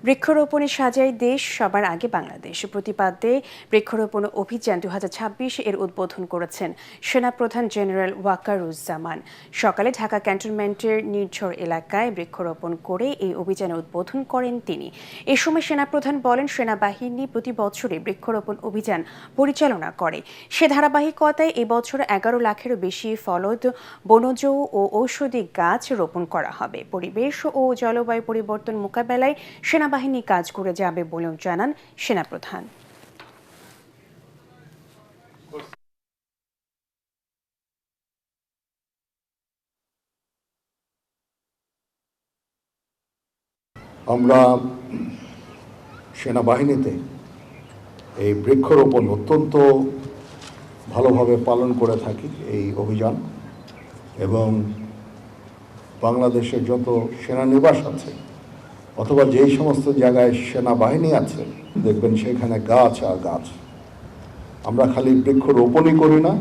বৃক্ষরোপণে সাজায় দেশ, সবার আগে বাংলাদেশ প্রতিপাদ্যে বৃক্ষরোপণ অভিযান 2026 এর উদ্বোধন করেছেন সেনাপ্রধান জেনারেল ওয়াকারুজ্জামান। সকালে ঢাকা ক্যান্টনমেন্টের নির্ঝর এলাকায় বৃক্ষরোপণ করে এই অভিযানের উদ্বোধন করেন তিনি। এ সময় সেনাপ্রধান বলেন, সেনাবাহিনী প্রতি বছরে বৃক্ষরোপণ অভিযান পরিচালনা করে। সে ধারাবাহিকতায় এবছর 11 লাখেরও বেশি ফলদ, বনজ ও ঔষধি গাছ রোপণ করা হবে। পরিবেশ ও জলবায়ু পরিবর্তন মোকাবেলায় সেনাবাহিনী কাজ করে যাবে বলেও জানান সেনাপ্রধান। আমরা সেনাবাহিনীতে এই বৃক্ষরোপণ অত্যন্ত ভালোভাবে পালন করে থাকি এই অভিযান, এবং বাংলাদেশের যত সেনানিবাস আছে অথবা যেই সমস্ত জায়গায় সেনাবাহিনী আছে দেখবেন সেখানে গাছ আর গাছ। আমরা খালি বৃক্ষরোপণই করি না,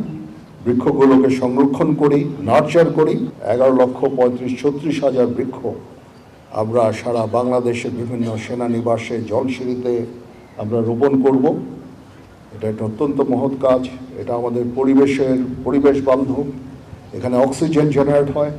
বৃক্ষগুলোকে সংরক্ষণ করি, নার্চার করি। 11,35,36,000 বৃক্ষ আমরা সারা বাংলাদেশের বিভিন্ন সেনানিবাসে, জলসিঁড়িতে আমরা রোপণ করব। এটা একটা অত্যন্ত মহৎ কাজ। এটা আমাদের পরিবেশ বান্ধব। এখানে অক্সিজেন জেনারেট হয়।